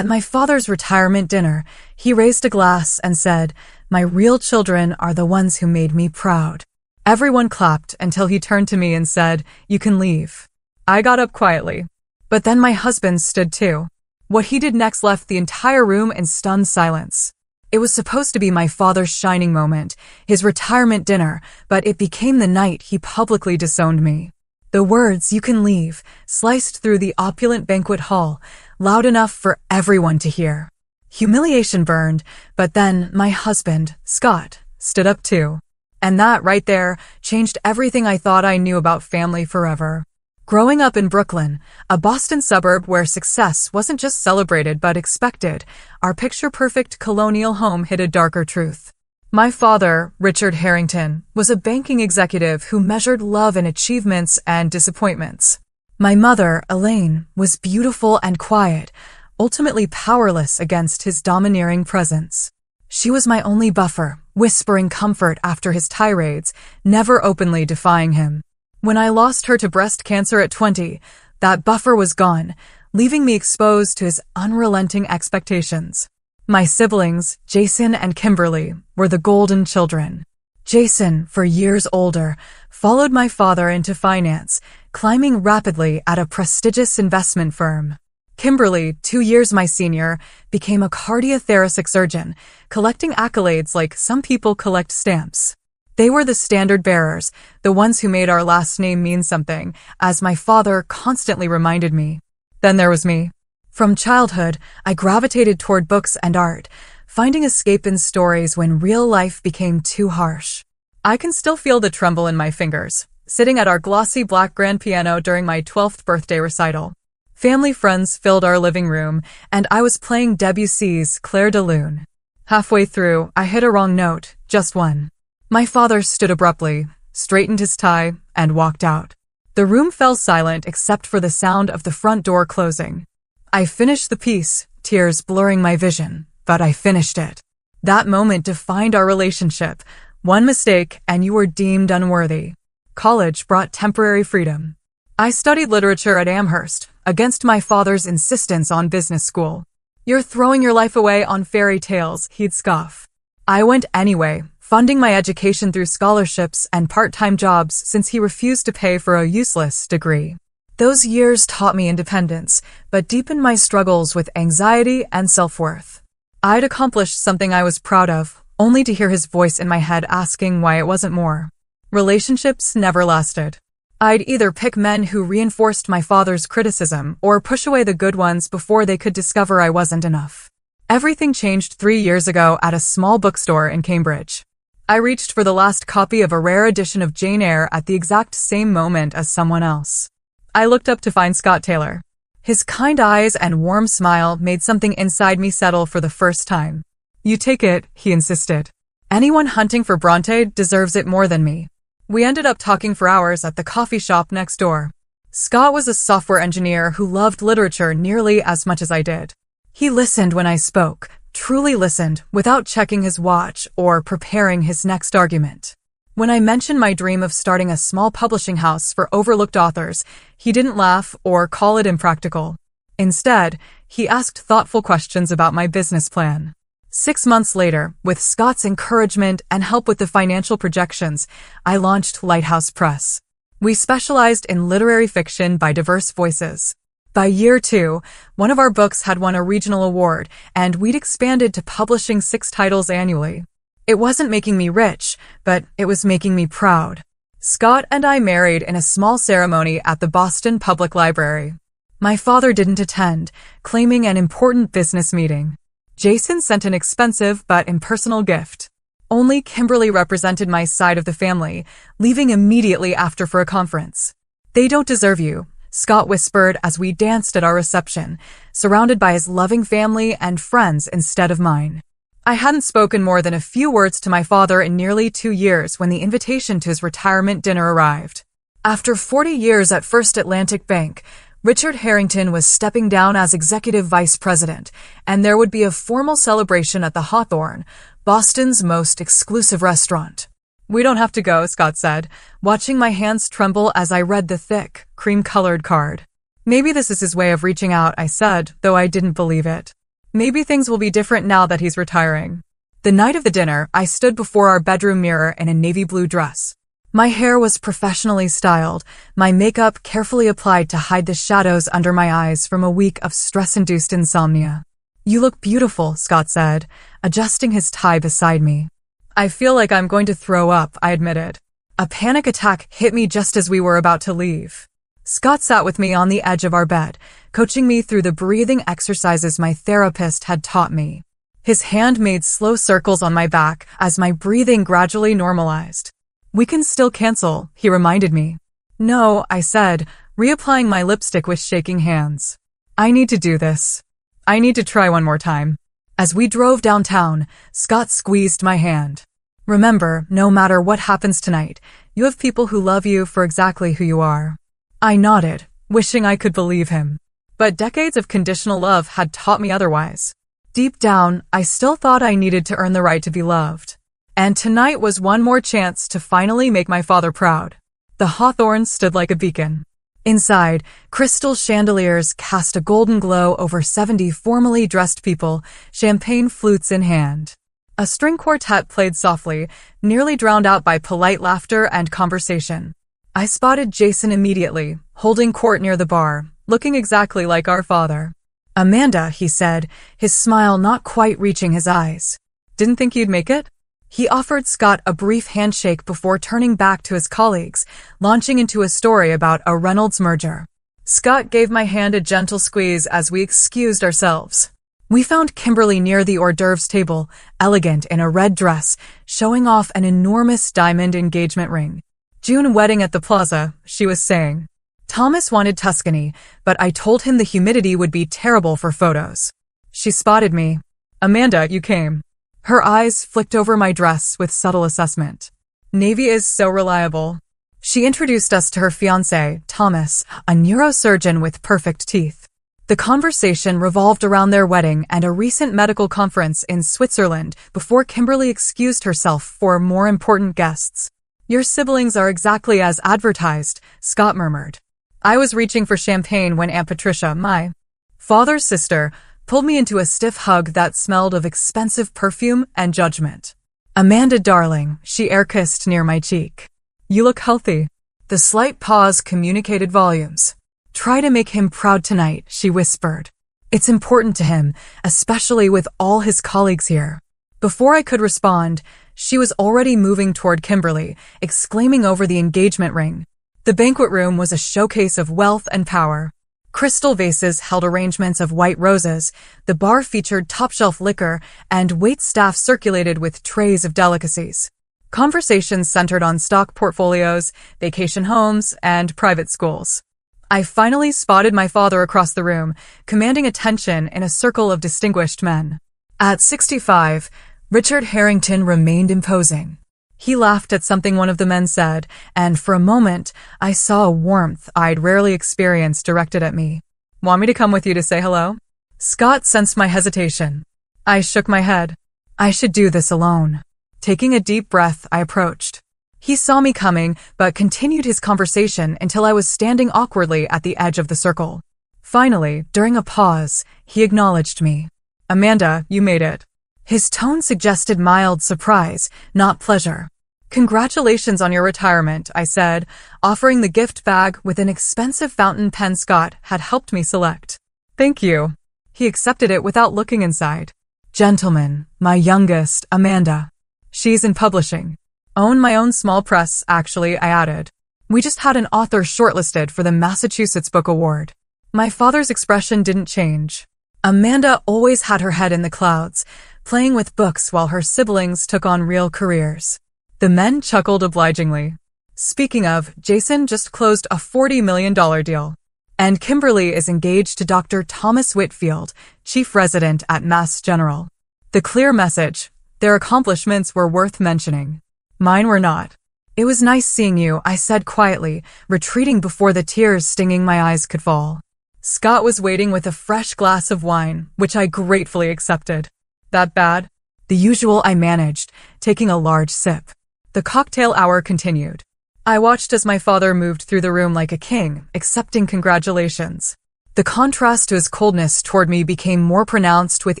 At my father's retirement dinner, he raised a glass and said, "My real children are the ones who made me proud." Everyone clapped until he turned to me and said, "You can leave." I got up quietly. But then my husband stood too. What he did next left the entire room in stunned silence. It was supposed to be my father's shining moment, his retirement dinner, but it became the night he publicly disowned me. The words, "You can leave," sliced through the opulent banquet hall, loud enough for everyone to hear. Humiliation burned, but then my husband, Scott, stood up too. And that right there changed everything I thought I knew about family forever. Growing up in Brooklyn, a Boston suburb where success wasn't just celebrated but expected, our picture-perfect colonial home hid a darker truth. My father, Richard Harrington, was a banking executive who measured love in achievements and disappointments. My mother, Elaine, was beautiful and quiet, ultimately powerless against his domineering presence. She was my only buffer, whispering comfort after his tirades, never openly defying him. When I lost her to breast cancer at 20, that buffer was gone, leaving me exposed to his unrelenting expectations. My siblings, Jason and Kimberly, were the golden children. Jason, for years older, followed my father into finance, climbing rapidly at a prestigious investment firm. Kimberly, 2 years my senior, became a cardiothoracic surgeon, collecting accolades like some people collect stamps. They were the standard bearers, the ones who made our last name mean something, as my father constantly reminded me. Then there was me. From childhood, I gravitated toward books and art, finding escape in stories when real life became too harsh. I can still feel the tremble in my fingers, sitting at our glossy black grand piano during my 12th birthday recital. Family friends filled our living room, and I was playing Debussy's Clair de Lune. Halfway through, I hit a wrong note, just one. My father stood abruptly, straightened his tie, and walked out. The room fell silent except for the sound of the front door closing. I finished the piece, tears blurring my vision, but I finished it. That moment defined our relationship. One mistake, and you were deemed unworthy. College brought temporary freedom. I studied literature at Amherst, against my father's insistence on business school. "You're throwing your life away on fairy tales," he'd scoff. I went anyway, funding my education through scholarships and part-time jobs since he refused to pay for a useless degree. Those years taught me independence, but deepened my struggles with anxiety and self-worth. I'd accomplished something I was proud of, only to hear his voice in my head asking why it wasn't more. Relationships never lasted. I'd either pick men who reinforced my father's criticism or push away the good ones before they could discover I wasn't enough. Everything changed 3 years ago at a small bookstore in Cambridge. I reached for the last copy of a rare edition of Jane Eyre at the exact same moment as someone else. I looked up to find Scott Taylor. His kind eyes and warm smile made something inside me settle for the first time. "You take it," he insisted. "Anyone hunting for Bronte deserves it more than me." We ended up talking for hours at the coffee shop next door. Scott was a software engineer who loved literature nearly as much as I did. He listened when I spoke, truly listened, without checking his watch or preparing his next argument. When I mentioned my dream of starting a small publishing house for overlooked authors, he didn't laugh or call it impractical. Instead, he asked thoughtful questions about my business plan. 6 months later, with Scott's encouragement and help with the financial projections, I launched Lighthouse Press. We specialized in literary fiction by diverse voices. By year 2, one of our books had won a regional award, and we'd expanded to publishing 6 titles annually. It wasn't making me rich, but it was making me proud. Scott and I married in a small ceremony at the Boston Public Library. My father didn't attend, claiming an important business meeting. Jason sent an expensive but impersonal gift. Only Kimberly represented my side of the family, leaving immediately after for a conference. "They don't deserve you," Scott whispered as we danced at our reception, surrounded by his loving family and friends instead of mine. I hadn't spoken more than a few words to my father in nearly 2 years when the invitation to his retirement dinner arrived. After 40 years at First Atlantic Bank, Richard Harrington was stepping down as executive vice president, and there would be a formal celebration at the Hawthorne, Boston's most exclusive restaurant. "We don't have to go," Scott said, watching my hands tremble as I read the thick, cream-colored card. "Maybe this is his way of reaching out," I said, though I didn't believe it. Maybe things will be different now that he's retiring. The night of the dinner, I stood before our bedroom mirror in a navy blue dress. My hair was professionally styled, my makeup carefully applied to hide the shadows under my eyes from a week of stress-induced insomnia. "You look beautiful," Scott said, adjusting his tie beside me. "I feel like I'm going to throw up," I admitted. A panic attack hit me just as we were about to leave. Scott sat with me on the edge of our bed, coaching me through the breathing exercises my therapist had taught me. His hand made slow circles on my back as my breathing gradually normalized. "We can still cancel," he reminded me. "No," I said, reapplying my lipstick with shaking hands. "I need to do this. I need to try one more time." As we drove downtown, Scott squeezed my hand. "Remember, no matter what happens tonight, you have people who love you for exactly who you are." I nodded, wishing I could believe him. But decades of conditional love had taught me otherwise. Deep down, I still thought I needed to earn the right to be loved. And tonight was one more chance to finally make my father proud. The hawthorn stood like a beacon. Inside, crystal chandeliers cast a golden glow over 70 formally dressed people, champagne flutes in hand. A string quartet played softly, nearly drowned out by polite laughter and conversation. I spotted Jason immediately, holding court near the bar, looking exactly like our father. "Amanda," he said, his smile not quite reaching his eyes. "Didn't think you'd make it?" He offered Scott a brief handshake before turning back to his colleagues, launching into a story about a Reynolds merger. Scott gave my hand a gentle squeeze as we excused ourselves. We found Kimberly near the hors d'oeuvres table, elegant in a red dress, showing off an enormous diamond engagement ring. "June wedding at the plaza," she was saying. Thomas wanted Tuscany, but I told him the humidity would be terrible for photos. She spotted me. "Amanda, you came." Her eyes flicked over my dress with subtle assessment. "Navy is so reliable." She introduced us to her fiancé, Thomas, a neurosurgeon with perfect teeth. The conversation revolved around their wedding and a recent medical conference in Switzerland before Kimberly excused herself for more important guests. "Your siblings are exactly as advertised," Scott murmured. I was reaching for champagne when Aunt Patricia, my father's sister, pulled me into a stiff hug that smelled of expensive perfume and judgment. "Amanda, darling," she air-kissed near my cheek. "You look healthy." The slight pause communicated volumes. "Try to make him proud tonight," she whispered. "It's important to him, especially with all his colleagues here." Before I could respond, she was already moving toward Kimberly, exclaiming over the engagement ring. The banquet room was a showcase of wealth and power. Crystal vases held arrangements of white roses, the bar featured top-shelf liquor, and waitstaff circulated with trays of delicacies. Conversations centered on stock portfolios, vacation homes, and private schools. I finally spotted my father across the room, commanding attention in a circle of distinguished men. At 65, Richard Harrington remained imposing. He laughed at something one of the men said, and for a moment, I saw a warmth I'd rarely experienced directed at me. "Want me to come with you to say hello?" Scott sensed my hesitation. I shook my head. I should do this alone. Taking a deep breath, I approached. He saw me coming, but continued his conversation until I was standing awkwardly at the edge of the circle. Finally, during a pause, he acknowledged me. "Amanda, you made it." His tone suggested mild surprise, not pleasure. "Congratulations on your retirement," I said, offering the gift bag with an expensive fountain pen Scott had helped me select. "Thank you." He accepted it without looking inside. "Gentlemen, my youngest, Amanda. She's in publishing. Own my own small press, actually," I added. "We just had an author shortlisted for the Massachusetts Book Award." My father's expression didn't change. Amanda always had her head in the clouds, playing with books while her siblings took on real careers. The men chuckled obligingly. Speaking of, Jason just closed a $40 million deal. And Kimberly is engaged to Dr. Thomas Whitfield, chief resident at Mass General. The clear message: their accomplishments were worth mentioning. Mine were not. "It was nice seeing you," I said quietly, retreating before the tears stinging my eyes could fall. Scott was waiting with a fresh glass of wine, which I gratefully accepted. "That bad?" "The usual," I managed, taking a large sip. The cocktail hour continued. I watched as my father moved through the room like a king, accepting congratulations. The contrast to his coldness toward me became more pronounced with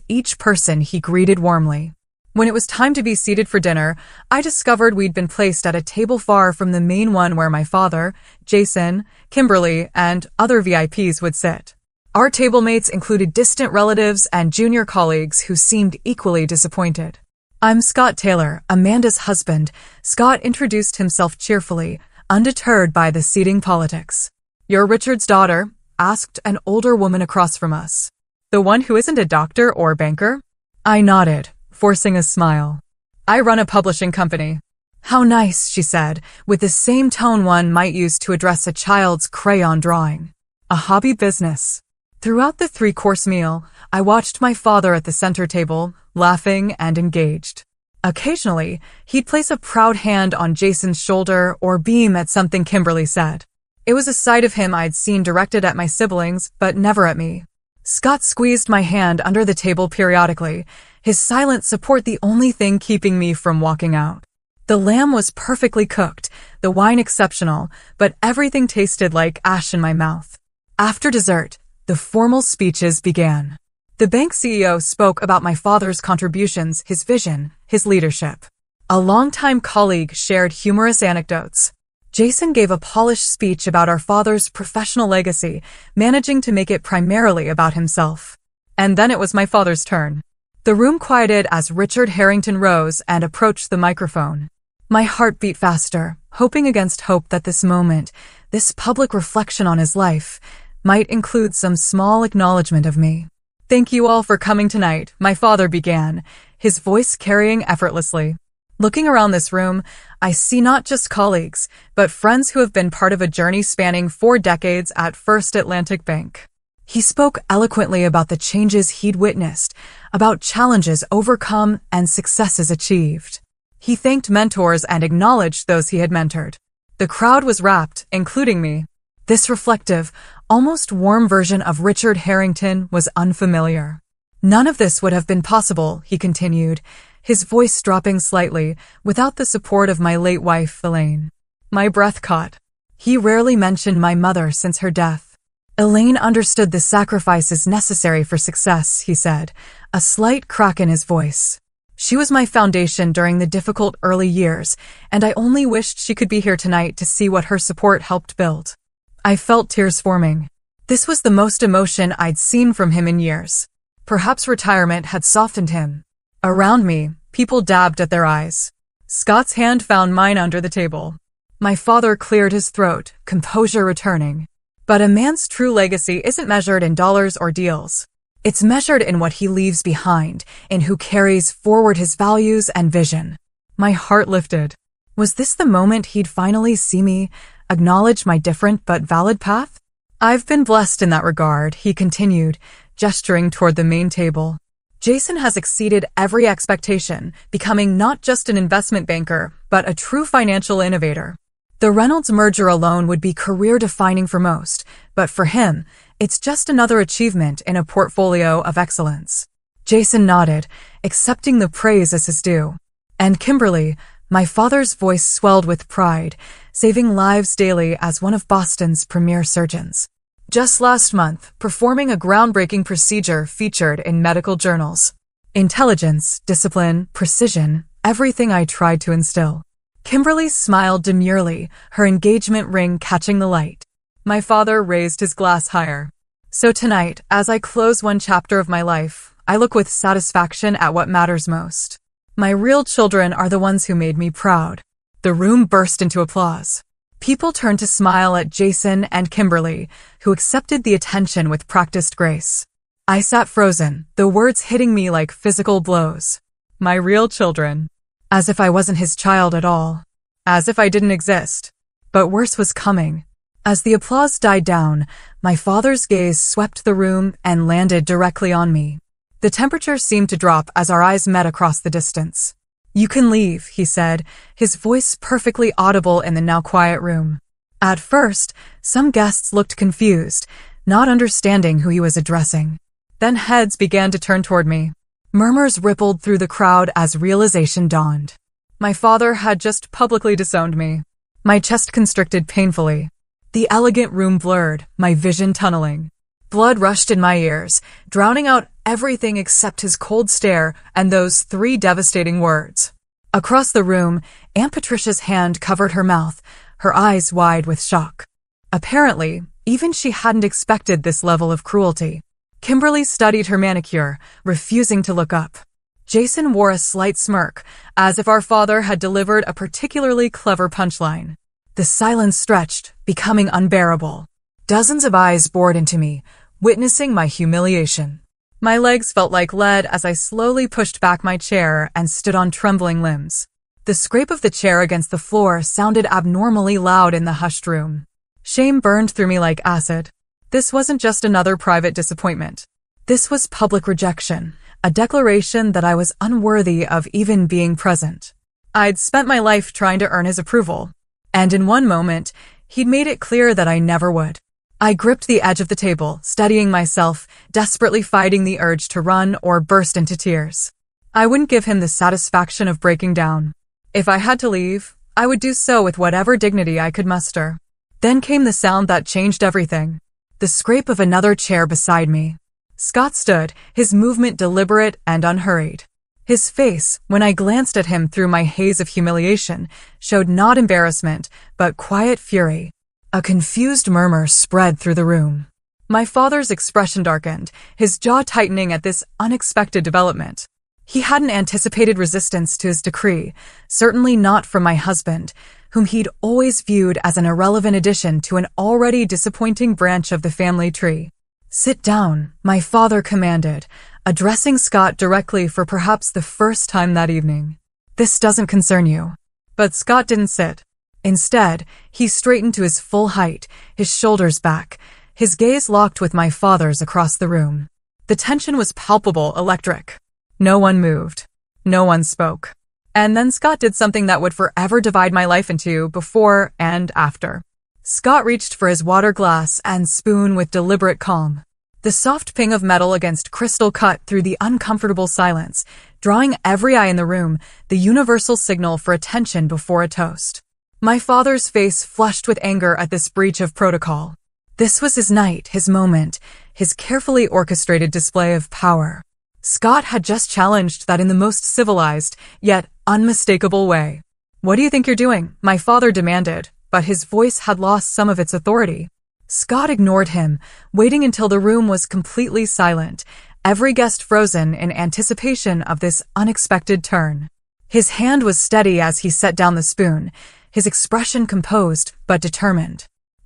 each person he greeted warmly. When it was time to be seated for dinner, I discovered we'd been placed at a table far from the main one where my father, Jason, Kimberly, and other VIPs would sit. Our table mates included distant relatives and junior colleagues who seemed equally disappointed. "I'm Scott Taylor, Amanda's husband." Scott introduced himself cheerfully, undeterred by the seating politics. "You're Richard's daughter?" asked an older woman across from us. "The one who isn't a doctor or banker?" I nodded, forcing a smile. "I run a publishing company." "How nice," she said, with the same tone one might use to address a child's crayon drawing. "A hobby business." Throughout the three-course meal, I watched my father at the center table, laughing and engaged. Occasionally, he'd place a proud hand on Jason's shoulder or beam at something Kimberly said. It was a side of him I'd seen directed at my siblings, but never at me. Scott squeezed my hand under the table periodically, his silent support the only thing keeping me from walking out. The lamb was perfectly cooked, the wine exceptional, but everything tasted like ash in my mouth. After dessert, the formal speeches began. The bank CEO spoke about my father's contributions, his vision, his leadership. A longtime colleague shared humorous anecdotes. Jason gave a polished speech about our father's professional legacy, managing to make it primarily about himself. And then it was my father's turn. The room quieted as Richard Harrington rose and approached the microphone. My heart beat faster, hoping against hope that this moment, this public reflection on his life, might include some small acknowledgement of me. "Thank you all for coming tonight," my father began, his voice carrying effortlessly. Looking around this room, I see not just colleagues, but friends who have been part of a journey spanning 4 decades at First Atlantic Bank. He spoke eloquently about the changes he'd witnessed, about challenges overcome and successes achieved. He thanked mentors and acknowledged those he had mentored. The crowd was rapt, including me. This reflective, almost warm version of Richard Harrington was unfamiliar. "None of this would have been possible," he continued, his voice dropping slightly, without the support of my late wife, Elaine. My breath caught. He rarely mentioned my mother since her death. "Elaine understood the sacrifices necessary for success," he said, a slight crack in his voice. "She was my foundation during the difficult early years, and I only wished she could be here tonight to see what her support helped build." I felt tears forming. This was the most emotion I'd seen from him in years. Perhaps retirement had softened him. Around me, people dabbed at their eyes. Scott's hand found mine under the table. My father cleared his throat, composure returning. "But a man's true legacy isn't measured in dollars or deals. It's measured in what he leaves behind, in who carries forward his values and vision." My heart lifted. Was this the moment he'd finally see me, acknowledge my different but valid path? "I've been blessed in that regard," he continued, gesturing toward the main table. "Jason has exceeded every expectation, becoming not just an investment banker, but a true financial innovator. The Reynolds merger alone would be career-defining for most, but for him, it's just another achievement in a portfolio of excellence." Jason nodded, accepting the praise as his due. "And Kimberly," my father's voice swelled with pride, saving lives daily as one of Boston's premier surgeons. "Just last month, performing a groundbreaking procedure featured in medical journals. Intelligence, discipline, precision, everything I tried to instill." Kimberly smiled demurely, her engagement ring catching the light. My father raised his glass higher. "So tonight, as I close one chapter of my life, I look with satisfaction at what matters most. My real children are the ones who made me proud." The room burst into applause. People turned to smile at Jason and Kimberly, who accepted the attention with practiced grace. I sat frozen, the words hitting me like physical blows. My real children. As if I wasn't his child at all. As if I didn't exist. But worse was coming. As the applause died down, my father's gaze swept the room and landed directly on me. The temperature seemed to drop as our eyes met across the distance. "You can leave," he said, his voice perfectly audible in the now quiet room. At first, some guests looked confused, not understanding who he was addressing. Then heads began to turn toward me. Murmurs rippled through the crowd as realization dawned. My father had just publicly disowned me. My chest constricted painfully. The elegant room blurred, my vision tunneling. Blood rushed in my ears, drowning out everything except his cold stare and those 3 devastating words. Across the room, Aunt Patricia's hand covered her mouth, her eyes wide with shock. Apparently, even she hadn't expected this level of cruelty. Kimberly studied her manicure, refusing to look up. Jason wore a slight smirk, as if our father had delivered a particularly clever punchline. The silence stretched, becoming unbearable. Dozens of eyes bored into me, witnessing my humiliation. My legs felt like lead as I slowly pushed back my chair and stood on trembling limbs. The scrape of the chair against the floor sounded abnormally loud in the hushed room. Shame burned through me like acid. This wasn't just another private disappointment. This was public rejection, a declaration that I was unworthy of even being present. I'd spent my life trying to earn his approval, and in one moment, he'd made it clear that I never would. I gripped the edge of the table, steadying myself, desperately fighting the urge to run or burst into tears. I wouldn't give him the satisfaction of breaking down. If I had to leave, I would do so with whatever dignity I could muster. Then came the sound that changed everything. The scrape of another chair beside me. Scott stood, his movement deliberate and unhurried. His face, when I glanced at him through my haze of humiliation, showed not embarrassment, but quiet fury. A confused murmur spread through the room. My father's expression darkened, his jaw tightening at this unexpected development. He hadn't anticipated resistance to his decree, certainly not from my husband, whom he'd always viewed as an irrelevant addition to an already disappointing branch of the family tree. "Sit down," my father commanded, addressing Scott directly for perhaps the first time that evening. "This doesn't concern you." But Scott didn't sit. Instead, he straightened to his full height, his shoulders back, his gaze locked with my father's across the room. The tension was palpable, electric. No one moved. No one spoke. And then Scott did something that would forever divide my life into before and after. Scott reached for his water glass and spoon with deliberate calm. The soft ping of metal against crystal cut through the uncomfortable silence, drawing every eye in the room, the universal signal for attention before a toast. My father's face flushed with anger at this breach of protocol. This was his night, his moment, his carefully orchestrated display of power. Scott had just challenged that in the most civilized, yet unmistakable way. "What do you think you're doing?" my father demanded, but his voice had lost some of its authority. Scott ignored him, waiting until the room was completely silent, every guest frozen in anticipation of this unexpected turn. His hand was steady as he set down the spoon, his expression composed but determined.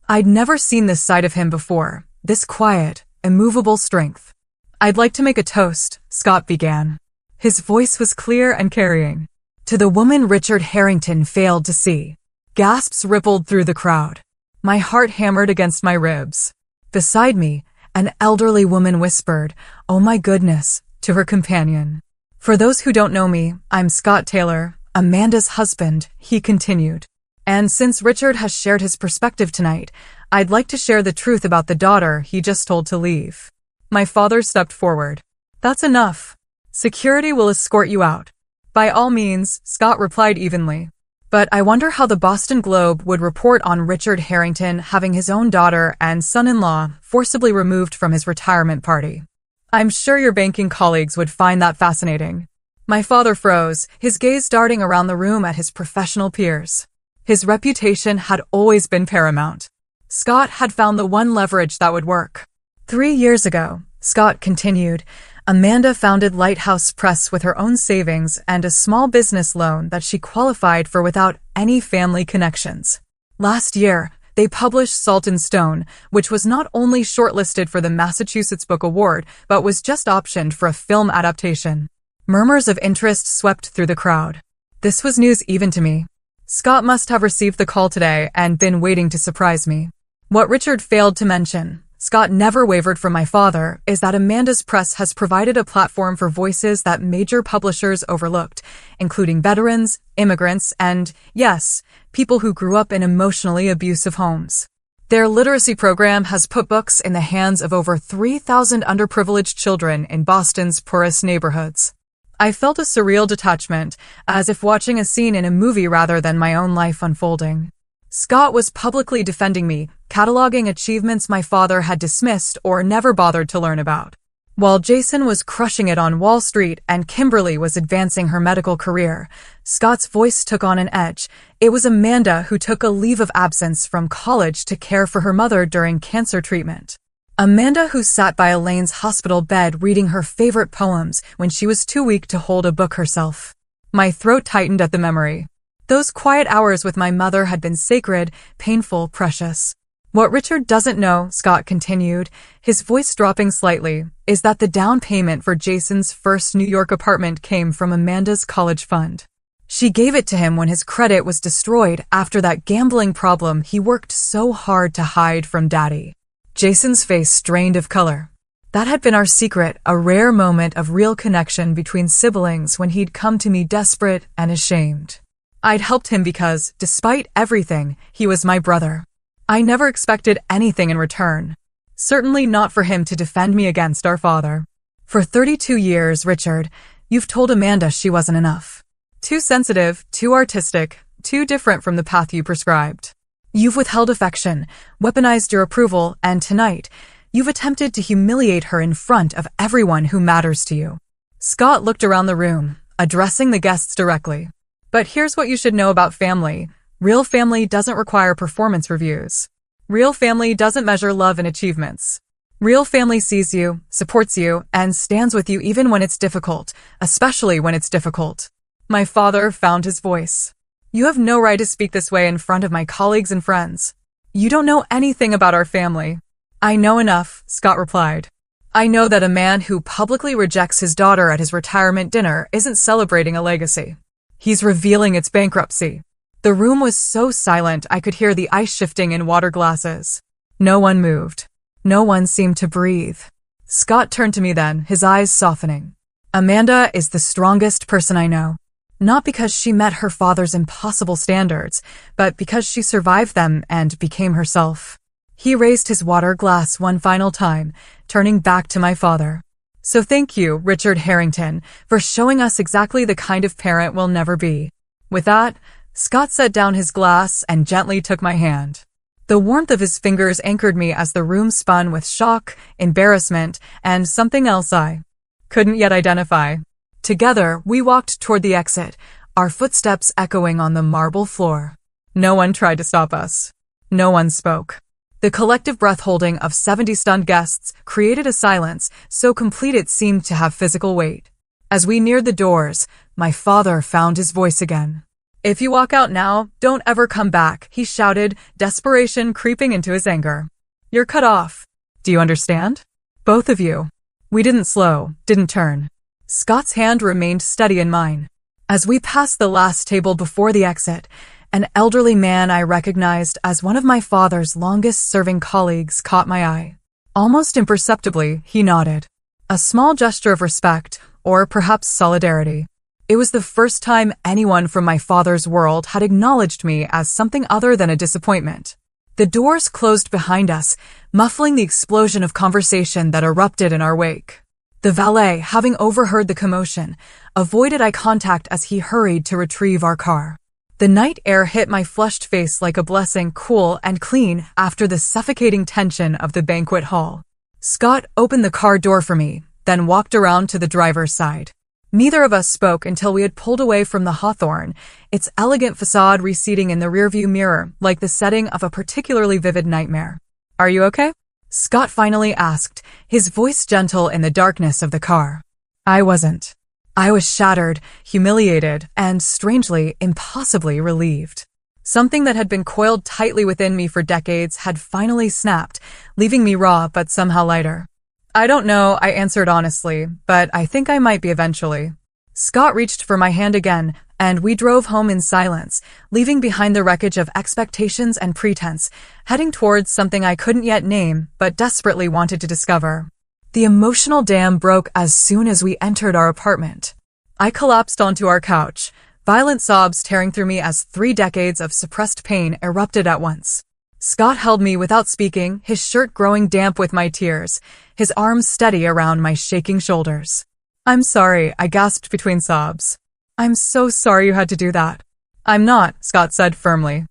I'd never seen this side of him before, this quiet, immovable strength. "I'd like to make a toast," Scott began. His voice was clear and carrying. "To the woman Richard Harrington failed to see." Gasps rippled through the crowd. My heart hammered against my ribs. Beside me, an elderly woman whispered, "Oh my goodness," to her companion. "For those who don't know me, I'm Scott Taylor, Amanda's husband," he continued. "And since Richard has shared his perspective tonight, I'd like to share the truth about the daughter he just told to leave." My father stepped forward. "That's enough. Security will escort you out." "By all means," Scott replied evenly. "But I wonder how the Boston Globe would report on Richard Harrington having his own daughter and son-in-law forcibly removed from his retirement party. I'm sure your banking colleagues would find that fascinating." My father froze, his gaze darting around the room at his professional peers. His reputation had always been paramount. Scott had found the one leverage that would work. 3 years ago, Scott continued, Amanda founded Lighthouse Press with her own savings and a small business loan that she qualified for without any family connections. Last year, they published Salt and Stone, which was not only shortlisted for the Massachusetts Book Award, but was just optioned for a film adaptation. Murmurs of interest swept through the crowd. This was news even to me. Scott must have received the call today and been waiting to surprise me. What Richard failed to mention, Scott never wavered from my father, is that Amanda's Press has provided a platform for voices that major publishers overlooked, including veterans, immigrants, and, yes, people who grew up in emotionally abusive homes. Their literacy program has put books in the hands of over 3,000 underprivileged children in Boston's poorest neighborhoods. I felt a surreal detachment, as if watching a scene in a movie rather than my own life unfolding. Scott was publicly defending me, cataloging achievements my father had dismissed or never bothered to learn about. While Jason was crushing it on Wall Street and Kimberly was advancing her medical career, Scott's voice took on an edge. It was Amanda who took a leave of absence from college to care for her mother during cancer treatment. Amanda who sat by Elaine's hospital bed reading her favorite poems when she was too weak to hold a book herself. My throat tightened at the memory. Those quiet hours with my mother had been sacred, painful, precious. What Richard doesn't know, Scott continued, his voice dropping slightly, is that the down payment for Jason's first New York apartment came from Amanda's college fund. She gave it to him when his credit was destroyed after that gambling problem he worked so hard to hide from Daddy. Jason's face strained of color. That had been our secret, a rare moment of real connection between siblings when he'd come to me desperate and ashamed. I'd helped him because, despite everything, he was my brother. I never expected anything in return. Certainly not for him to defend me against our father. For 32 years, Richard, you've told Amanda she wasn't enough. Too sensitive, too artistic, too different from the path you prescribed. You've withheld affection, weaponized your approval, and tonight, you've attempted to humiliate her in front of everyone who matters to you. Scott looked around the room, addressing the guests directly. But here's what you should know about family. Real family doesn't require performance reviews. Real family doesn't measure love in achievements. Real family sees you, supports you, and stands with you even when it's difficult, especially when it's difficult. My father found his voice. You have no right to speak this way in front of my colleagues and friends. You don't know anything about our family. I know enough, Scott replied. I know that a man who publicly rejects his daughter at his retirement dinner isn't celebrating a legacy. He's revealing its bankruptcy. The room was so silent I could hear the ice shifting in water glasses. No one moved. No one seemed to breathe. Scott turned to me then, his eyes softening. Amanda is the strongest person I know. Not because she met her father's impossible standards, but because she survived them and became herself. He raised his water glass one final time, turning back to my father. So thank you, Richard Harrington, for showing us exactly the kind of parent we'll never be. With that, Scott set down his glass and gently took my hand. The warmth of his fingers anchored me as the room spun with shock, embarrassment, and something else I couldn't yet identify. Together, we walked toward the exit, our footsteps echoing on the marble floor. No one tried to stop us. No one spoke. The collective breath-holding of 70 stunned guests created a silence so complete it seemed to have physical weight. As we neared the doors, my father found his voice again. If you walk out now, don't ever come back, he shouted, desperation creeping into his anger. You're cut off. Do you understand? Both of you. We didn't slow, didn't turn. Scott's hand remained steady in mine. As we passed the last table before the exit, an elderly man I recognized as one of my father's longest-serving colleagues caught my eye. Almost imperceptibly, he nodded. A small gesture of respect, or perhaps solidarity. It was the first time anyone from my father's world had acknowledged me as something other than a disappointment. The doors closed behind us, muffling the explosion of conversation that erupted in our wake. The valet, having overheard the commotion, avoided eye contact as he hurried to retrieve our car. The night air hit my flushed face like a blessing, cool and clean after the suffocating tension of the banquet hall. Scott opened the car door for me, then walked around to the driver's side. Neither of us spoke until we had pulled away from the Hawthorne, its elegant facade receding in the rearview mirror like the setting of a particularly vivid nightmare. Are you okay? Scott finally asked, his voice gentle in the darkness of the car. I wasn't. I was shattered, humiliated, and strangely, impossibly relieved. Something that had been coiled tightly within me for decades had finally snapped, leaving me raw but somehow lighter. I don't know, I answered honestly, but I think I might be eventually. Scott reached for my hand again, and we drove home in silence, leaving behind the wreckage of expectations and pretense, heading towards something I couldn't yet name, but desperately wanted to discover. The emotional dam broke as soon as we entered our apartment. I collapsed onto our couch, violent sobs tearing through me as 3 decades of suppressed pain erupted at once. Scott held me without speaking, his shirt growing damp with my tears, his arms steady around my shaking shoulders. I'm sorry, I gasped between sobs. I'm so sorry you had to do that. I'm not, Scott said firmly.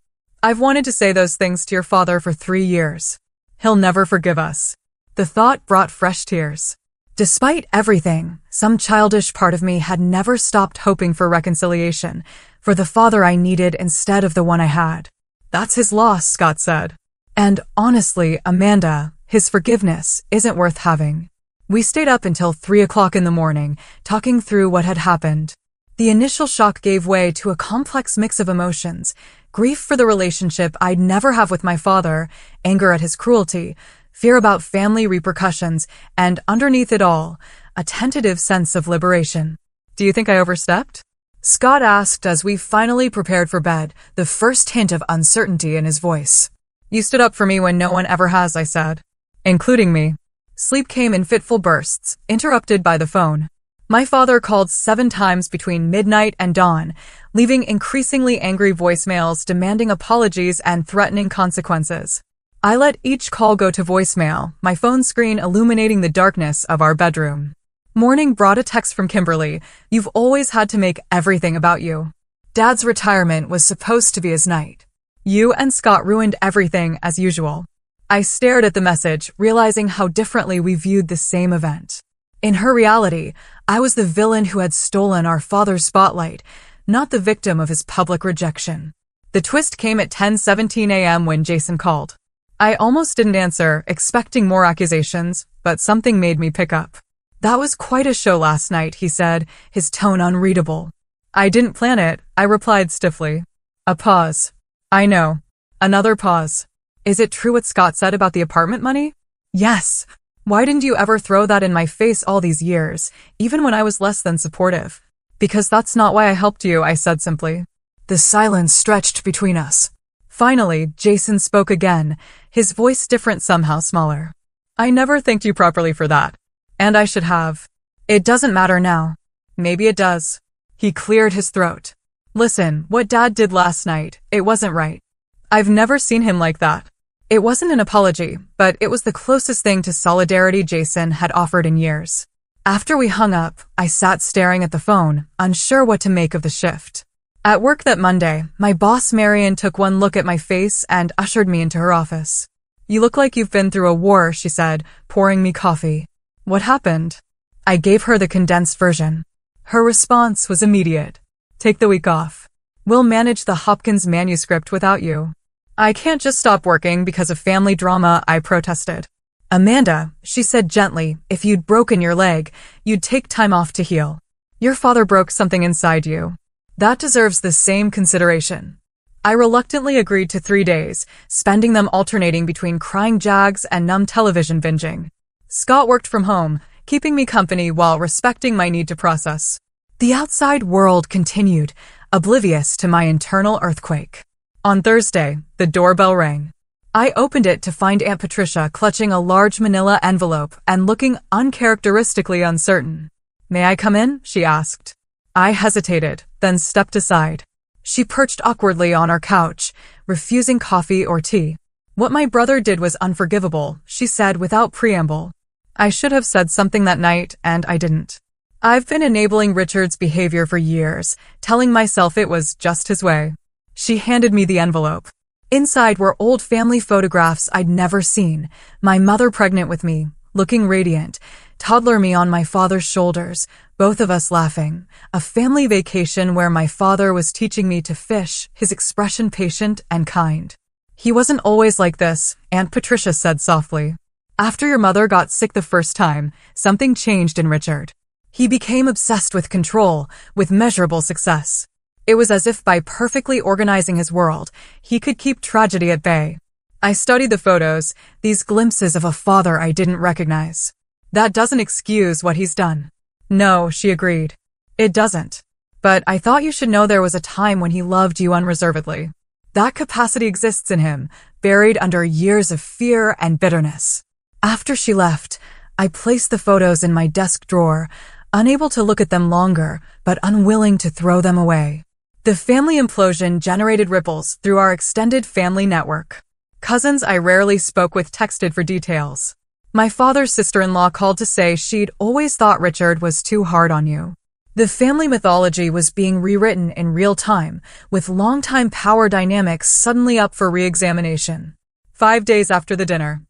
I've wanted to say those things to your father for 3 years. He'll never forgive us." The thought brought fresh tears. Despite everything, some childish part of me had never stopped hoping for reconciliation, for the father I needed instead of the one I had. "That's his loss," Scott said. "And honestly, Amanda, his forgiveness isn't worth having." We stayed up until 3 o'clock in the morning, talking through what had happened. The initial shock gave way to a complex mix of emotions: grief for the relationship I'd never have with my father, anger at his cruelty, fear about family repercussions, and underneath it all, a tentative sense of liberation. "Do you think I overstepped?" Scott asked as we finally prepared for bed, the first hint of uncertainty in his voice. "You stood up for me when no one ever has," I said. "Including me." Sleep came in fitful bursts, interrupted by the phone. My father called 7 times between midnight and dawn, leaving increasingly angry voicemails demanding apologies and threatening consequences. I let each call go to voicemail, my phone screen illuminating the darkness of our bedroom. Morning brought a text from Kimberly. "You've always had to make everything about you. Dad's retirement was supposed to be his night. You and Scott ruined everything as usual." I stared at the message, realizing how differently we viewed the same event. In her reality, I was the villain who had stolen our father's spotlight, not the victim of his public rejection. The twist came at 10:17 a.m. when Jason called. I almost didn't answer, expecting more accusations, but something made me pick up. "That was quite a show last night," he said, his tone unreadable. "I didn't plan it," I replied stiffly. A pause. "I know." Another pause. "Is it true what Scott said about the apartment money?" "Yes. Why didn't you ever throw that in my face all these years, even when I was less than supportive?" "Because that's not why I helped you," I said simply. The silence stretched between us. Finally, Jason spoke again, his voice different, somehow smaller. "I never thanked you properly for that. And I should have. It doesn't matter now." "Maybe it does." He cleared his throat. "Listen, what Dad did last night, it wasn't right. I've never seen him like that." It wasn't an apology, but it was the closest thing to solidarity Jason had offered in years. After we hung up, I sat staring at the phone, unsure what to make of the shift. At work that Monday, my boss Marion took one look at my face and ushered me into her office. "You look like you've been through a war," she said, pouring me coffee. "What happened?" I gave her the condensed version. Her response was immediate. "Take the week off. We'll manage the Hopkins manuscript without you." "I can't just stop working because of family drama," I protested. "Amanda," she said gently, "if you'd broken your leg, you'd take time off to heal. Your father broke something inside you. That deserves the same consideration." I reluctantly agreed to 3 days, spending them alternating between crying jags and numb television binging. Scott worked from home, keeping me company while respecting my need to process. The outside world continued, oblivious to my internal earthquake. On Thursday, the doorbell rang. I opened it to find Aunt Patricia clutching a large manila envelope and looking uncharacteristically uncertain. "May I come in?" she asked. I hesitated, then stepped aside. She perched awkwardly on our couch, refusing coffee or tea. "What my brother did was unforgivable," she said without preamble. I should have said something that night, and I didn't. I've been enabling Richard's behavior for years, telling myself it was just his way. She handed me the envelope. Inside were old family photographs I'd never seen, my mother pregnant with me, looking radiant, toddler me on my father's shoulders, both of us laughing, a family vacation where my father was teaching me to fish, his expression patient and kind. "He wasn't always like this," Aunt Patricia said softly. "After your mother got sick the first time, something changed in Richard. He became obsessed with control, with measurable success. It was as if by perfectly organizing his world, he could keep tragedy at bay." I studied the photos, these glimpses of a father I didn't recognize. "That doesn't excuse what he's done." "No," she agreed. "It doesn't. But I thought you should know there was a time when he loved you unreservedly. That capacity exists in him, buried under years of fear and bitterness." After she left, I placed the photos in my desk drawer, unable to look at them longer, but unwilling to throw them away. The family implosion generated ripples through our extended family network. Cousins I rarely spoke with texted for details. My father's sister-in-law called to say she'd always thought Richard was too hard on you. The family mythology was being rewritten in real time, with longtime power dynamics suddenly up for re-examination. 5 days after the dinner.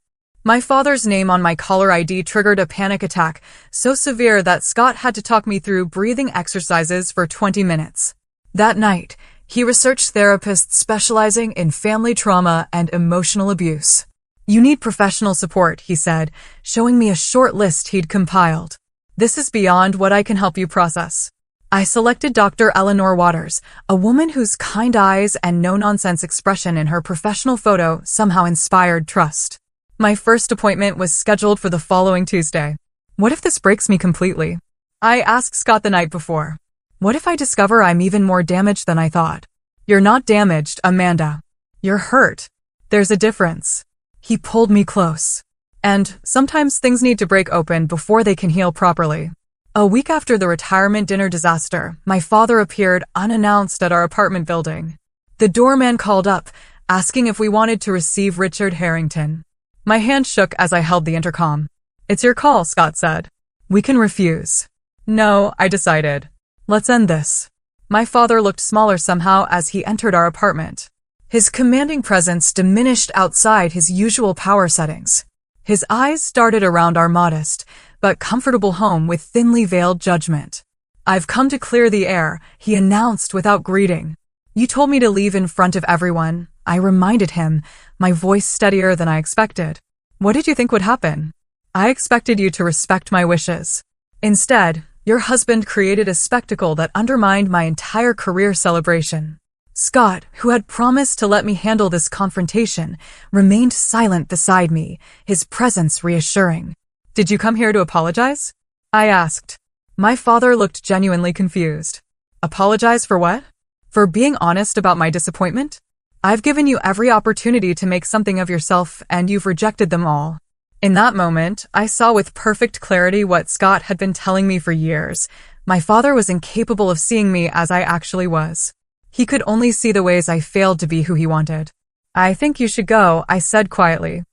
My father's name on my caller ID triggered a panic attack so severe that Scott had to talk me through breathing exercises for 20 minutes. That night, he researched therapists specializing in family trauma and emotional abuse. "You need professional support," he said, showing me a short list he'd compiled. "This is beyond what I can help you process." I selected Dr. Eleanor Waters, a woman whose kind eyes and no-nonsense expression in her professional photo somehow inspired trust. My first appointment was scheduled for the following Tuesday. What if this breaks me completely? I asked Scott the night before. What if I discover I'm even more damaged than I thought? "You're not damaged, Amanda. You're hurt. There's a difference." He pulled me close. And sometimes things need to break open before they can heal properly. A week after the retirement dinner disaster, my father appeared unannounced at our apartment building. The doorman called up, asking if we wanted to receive Richard Harrington. My hand shook as I held the intercom. "It's your call," Scott said. "We can refuse." "No," I decided. "Let's end this." My father looked smaller somehow as he entered our apartment. His commanding presence diminished outside his usual power settings. His eyes darted around our modest, but comfortable home with thinly veiled judgment. "I've come to clear the air," he announced without greeting. "You told me to leave in front of everyone," I reminded him, my voice steadier than I expected. "What did you think would happen?" "I expected you to respect my wishes. Instead, your husband created a spectacle that undermined my entire career celebration." Scott, who had promised to let me handle this confrontation, remained silent beside me, his presence reassuring. "Did you come here to apologize?" I asked. My father looked genuinely confused. "Apologize for what?" "For being honest about my disappointment? I've given you every opportunity to make something of yourself, and you've rejected them all." In that moment, I saw with perfect clarity what Scott had been telling me for years. My father was incapable of seeing me as I actually was. He could only see the ways I failed to be who he wanted. "I think you should go," I said quietly.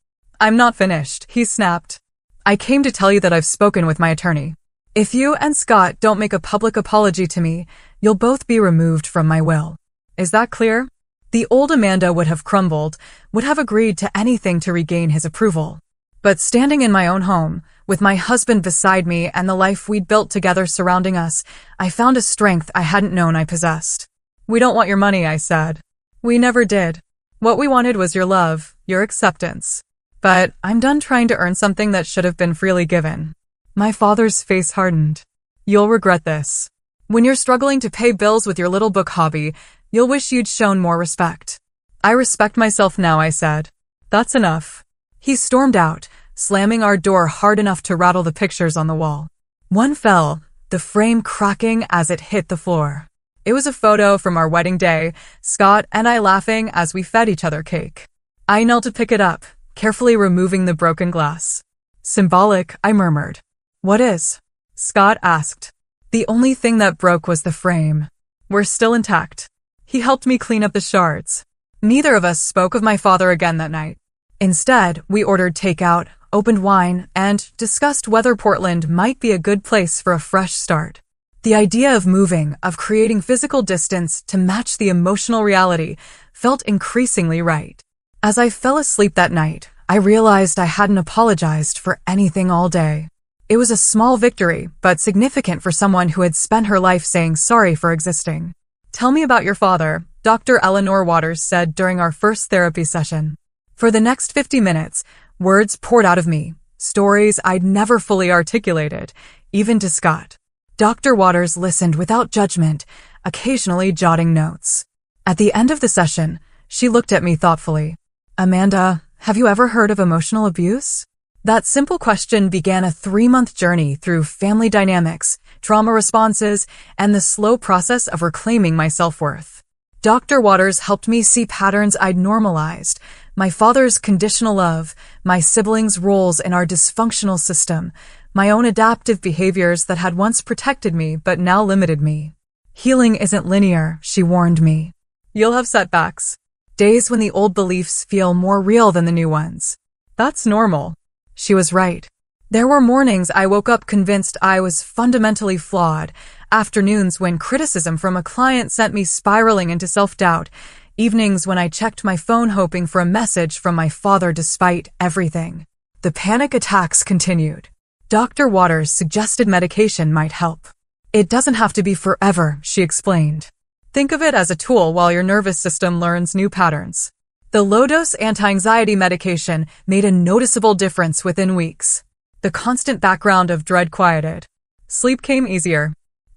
"I'm not finished," he snapped. "I came to tell you that I've spoken with my attorney. If you and Scott don't make a public apology to me, you'll both be removed from my will. Is that clear?" The old Amanda would have crumbled, would have agreed to anything to regain his approval. But standing in my own home, with my husband beside me and the life we'd built together surrounding us, I found a strength I hadn't known I possessed. "We don't want your money," I said. "We never did. What we wanted was your love, your acceptance. But I'm done trying to earn something that should have been freely given." My father's face hardened. "You'll regret this. When you're struggling to pay bills with your little book hobby, you'll wish you'd shown more respect." "I respect myself now," I said. "That's enough." He stormed out, slamming our door hard enough to rattle the pictures on the wall. One fell, the frame cracking as it hit the floor. It was a photo from our wedding day, Scott and I laughing as we fed each other cake. I knelt to pick it up, carefully removing the broken glass. "Symbolic," I murmured. "What is?" Scott asked. "The only thing that broke was the frame. We're still intact." He helped me clean up the shards. Neither of us spoke of my father again that night. Instead, we ordered takeout, opened wine, and discussed whether Portland might be a good place for a fresh start. The idea of moving, of creating physical distance to match the emotional reality, felt increasingly right. As I fell asleep that night, I realized I hadn't apologized for anything all day. It was a small victory, but significant for someone who had spent her life saying sorry for existing. "Tell me about your father," Dr. Eleanor Waters said during our first therapy session. For the next 50 minutes, words poured out of me, stories I'd never fully articulated, even to Scott. Dr. Waters listened without judgment, occasionally jotting notes. At the end of the session, she looked at me thoughtfully. "Amanda, have you ever heard of emotional abuse?" That simple question began a 3-month journey through family dynamics, trauma responses, and the slow process of reclaiming my self-worth. Dr. Waters helped me see patterns I'd normalized, my father's conditional love, my siblings' roles in our dysfunctional system, my own adaptive behaviors that had once protected me but now limited me. "Healing isn't linear," she warned me. "You'll have setbacks. Days when the old beliefs feel more real than the new ones. That's normal." She was right. There were mornings I woke up convinced I was fundamentally flawed, Afternoons when criticism from a client sent me spiraling into self-doubt. Evenings when I checked my phone hoping for a message from my father despite everything. The panic attacks continued. Dr. Waters suggested medication might help. It doesn't have to be forever, she explained. Think of it as a tool while your nervous system learns new patterns. The low-dose anti-anxiety medication made a noticeable difference within weeks. The constant background of dread quieted. Sleep came easier.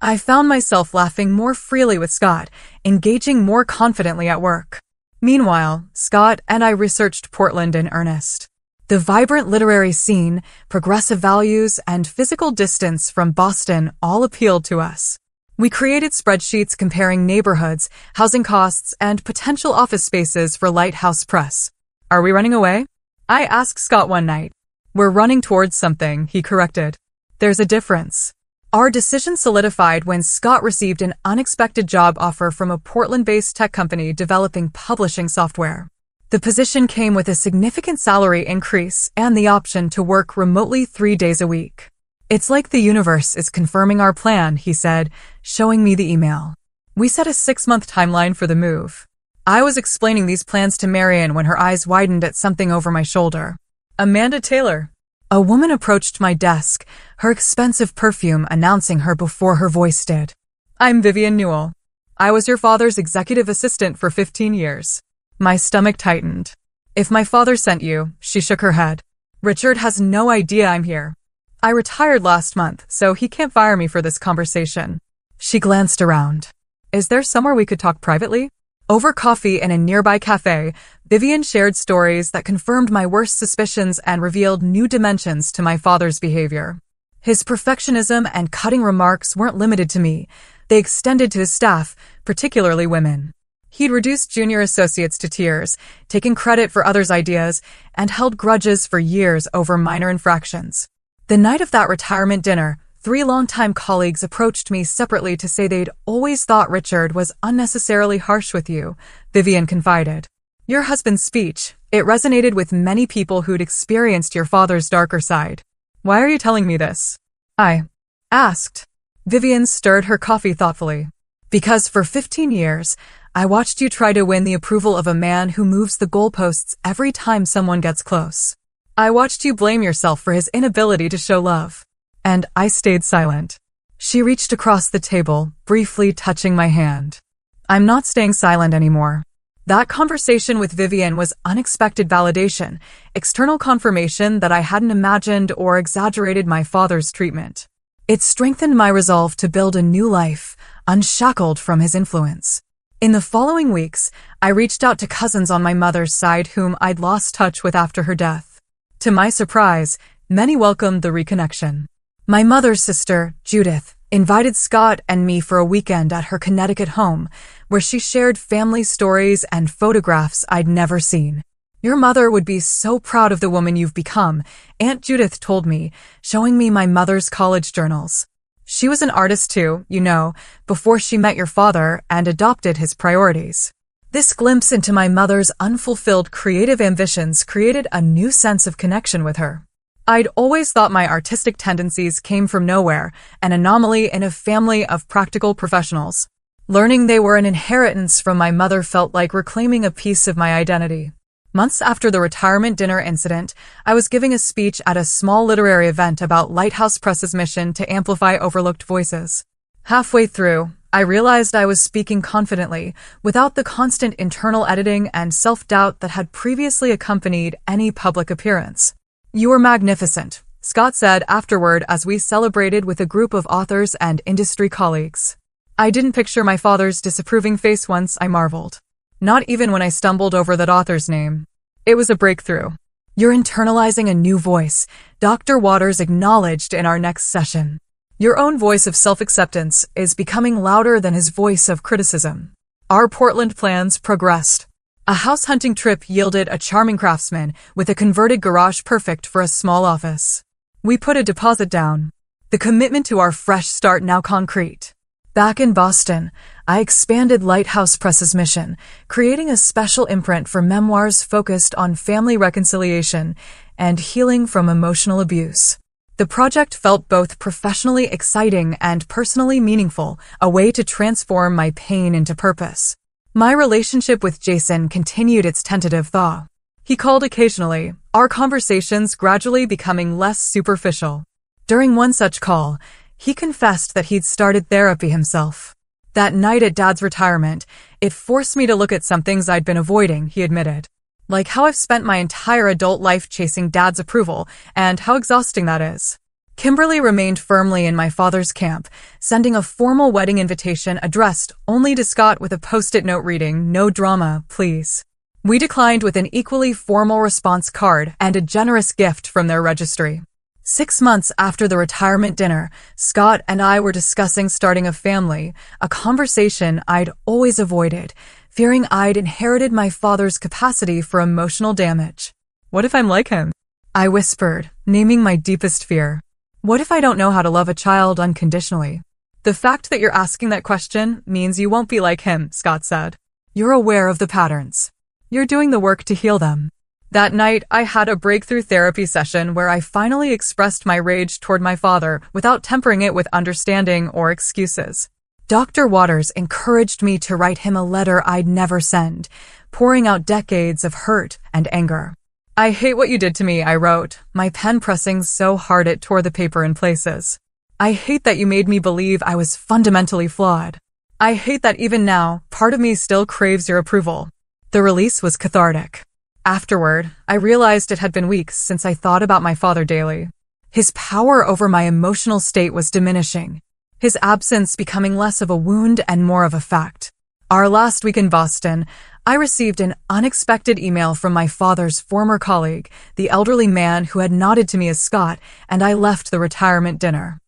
I found myself laughing more freely with Scott, engaging more confidently at work. Meanwhile, Scott and I researched Portland in earnest. The vibrant literary scene, progressive values, and physical distance from Boston all appealed to us. We created spreadsheets comparing neighborhoods, housing costs, and potential office spaces for Lighthouse Press. Are we running away? I asked Scott one night. We're running towards something, he corrected. There's a difference. Our decision solidified when Scott received an unexpected job offer from a Portland-based tech company developing publishing software. The position came with a significant salary increase and the option to work remotely 3 days a week. It's like the universe is confirming our plan, he said, showing me the email. We set a 6-month timeline for the move. I was explaining these plans to Marian when her eyes widened at something over my shoulder. Amanda Taylor. A woman approached my desk, her expensive perfume announcing her before her voice did. I'm Vivian Newell. I was your father's executive assistant for 15 years. My stomach tightened. If my father sent you, she shook her head. Richard has no idea I'm here. I retired last month, so he can't fire me for this conversation. She glanced around. Is there somewhere we could talk privately? Over coffee in a nearby cafe, Vivian shared stories that confirmed my worst suspicions and revealed new dimensions to my father's behavior. His perfectionism and cutting remarks weren't limited to me. They extended to his staff, particularly women. He'd reduced junior associates to tears, taken credit for others' ideas, and held grudges for years over minor infractions. The night of that retirement dinner, 3 longtime colleagues approached me separately to say they'd always thought Richard was unnecessarily harsh with you, Vivian confided. Your husband's speech, it resonated with many people who'd experienced your father's darker side. Why are you telling me this? I asked. Vivian stirred her coffee thoughtfully. Because for 15 years, I watched you try to win the approval of a man who moves the goalposts every time someone gets close. I watched you blame yourself for his inability to show love. And I stayed silent. She reached across the table, briefly touching my hand. I'm not staying silent anymore. That conversation with Vivian was unexpected validation, external confirmation that I hadn't imagined or exaggerated my father's treatment. It strengthened my resolve to build a new life, unshackled from his influence. In the following weeks, I reached out to cousins on my mother's side whom I'd lost touch with after her death. To my surprise, many welcomed the reconnection. My mother's sister, Judith, invited Scott and me for a weekend at her Connecticut home, where she shared family stories and photographs I'd never seen. Your mother would be so proud of the woman you've become, Aunt Judith told me, showing me my mother's college journals. She was an artist too, you know, before she met your father and adopted his priorities. This glimpse into my mother's unfulfilled creative ambitions created a new sense of connection with her. I'd always thought my artistic tendencies came from nowhere, an anomaly in a family of practical professionals. Learning they were an inheritance from my mother felt like reclaiming a piece of my identity. Months after the retirement dinner incident, I was giving a speech at a small literary event about Lighthouse Press's mission to amplify overlooked voices. Halfway through, I realized I was speaking confidently, without the constant internal editing and self-doubt that had previously accompanied any public appearance. You were magnificent, Scott said afterward as we celebrated with a group of authors and industry colleagues. I didn't picture my father's disapproving face once, I marveled. Not even when I stumbled over that author's name. It was a breakthrough. You're internalizing a new voice, Dr. Waters acknowledged in our next session. Your own voice of self-acceptance is becoming louder than his voice of criticism. Our Portland plans progressed. A house hunting trip yielded a charming craftsman with a converted garage perfect for a small office. We put a deposit down. The commitment to our fresh start now concrete. Back in Boston, I expanded Lighthouse Press's mission, creating a special imprint for memoirs focused on family reconciliation and healing from emotional abuse. The project felt both professionally exciting and personally meaningful, a way to transform my pain into purpose. My relationship with Jason continued its tentative thaw. He called occasionally, our conversations gradually becoming less superficial. During one such call, he confessed that he'd started therapy himself. That night at Dad's retirement, it forced me to look at some things I'd been avoiding, he admitted. Like how I've spent my entire adult life chasing Dad's approval, and how exhausting that is. Kimberly remained firmly in my father's camp, sending a formal wedding invitation addressed only to Scott with a post-it note reading, "No drama, please." We declined with an equally formal response card and a generous gift from their registry. 6 months after the retirement dinner, Scott and I were discussing starting a family, a conversation I'd always avoided, fearing I'd inherited my father's capacity for emotional damage. What if I'm like him? I whispered, naming my deepest fear. What if I don't know how to love a child unconditionally? The fact that you're asking that question means you won't be like him, Scott said. You're aware of the patterns. You're doing the work to heal them. That night, I had a breakthrough therapy session where I finally expressed my rage toward my father without tempering it with understanding or excuses. Dr. Waters encouraged me to write him a letter I'd never send, pouring out decades of hurt and anger. I hate what you did to me, I wrote, my pen pressing so hard it tore the paper in places. I hate that you made me believe I was fundamentally flawed. I hate that even now, part of me still craves your approval. The release was cathartic. Afterward, I realized it had been weeks since I thought about my father daily. His power over my emotional state was diminishing, his absence becoming less of a wound and more of a fact. Our last week in Boston, I received an unexpected email from my father's former colleague, the elderly man who had nodded to me as Scott, and I left the retirement dinner.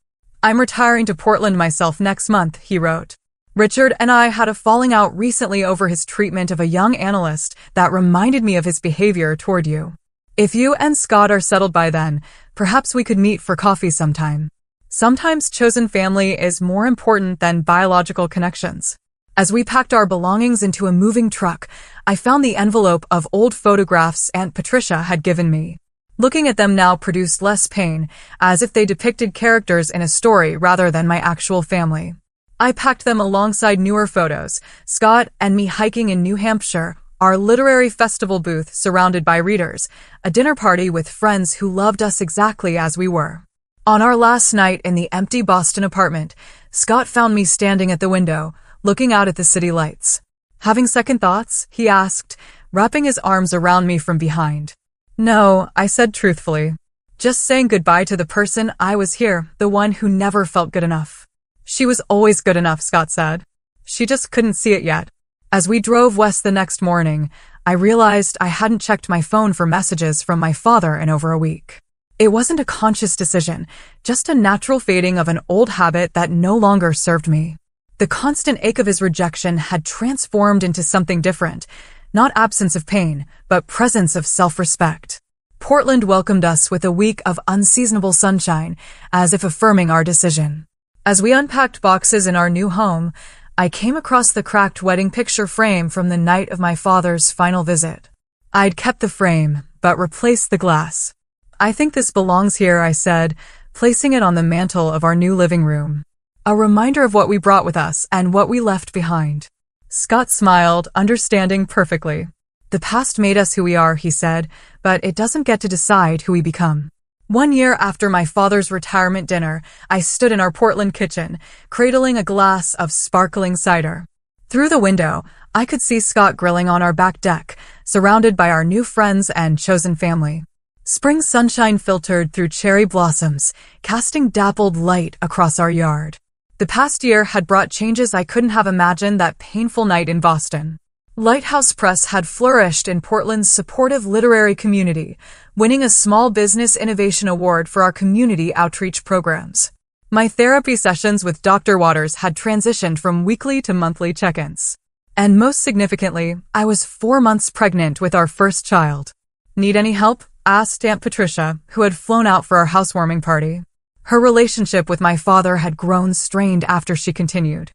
I'm retiring to Portland myself next month, he wrote. Richard and I had a falling out recently over his treatment of a young analyst that reminded me of his behavior toward you. If you and Scott are settled by then, perhaps we could meet for coffee sometime. Sometimes chosen family is more important than biological connections. As we packed our belongings into a moving truck, I found the envelope of old photographs Aunt Patricia had given me. Looking at them now produced less pain, as if they depicted characters in a story rather than my actual family. I packed them alongside newer photos, Scott and me hiking in New Hampshire, our literary festival booth surrounded by readers, a dinner party with friends who loved us exactly as we were. On our last night in the empty Boston apartment, Scott found me standing at the window, looking out at the city lights. Having second thoughts? He asked, wrapping his arms around me from behind. No, I said truthfully. Just saying goodbye to the person I was here, the one who never felt good enough. She was always good enough, Scott said. She just couldn't see it yet. As we drove west the next morning, I realized I hadn't checked my phone for messages from my father in over a week. It wasn't a conscious decision, just a natural fading of an old habit that no longer served me. The constant ache of his rejection had transformed into something different, not absence of pain, but presence of self-respect. Portland welcomed us with a week of unseasonable sunshine, as if affirming our decision. As we unpacked boxes in our new home, I came across the cracked wedding picture frame from the night of my father's final visit. I'd kept the frame, but replaced the glass. I think this belongs here, I said, placing it on the mantel of our new living room. A reminder of what we brought with us and what we left behind. Scott smiled, understanding perfectly. The past made us who we are, he said, but it doesn't get to decide who we become. 1 year after my father's retirement dinner, I stood in our Portland kitchen, cradling a glass of sparkling cider. Through the window, I could see Scott grilling on our back deck, surrounded by our new friends and chosen family. Spring sunshine filtered through cherry blossoms, casting dappled light across our yard. The past year had brought changes I couldn't have imagined that painful night in Boston. Lighthouse Press had flourished in Portland's supportive literary community, winning a Small Business Innovation Award for our community outreach programs. My therapy sessions with Dr. Waters had transitioned from weekly to monthly check-ins. And most significantly, I was 4 months pregnant with our first child. Need any help? Asked Aunt Patricia, who had flown out for our housewarming party. Her relationship with my father had grown strained after she continued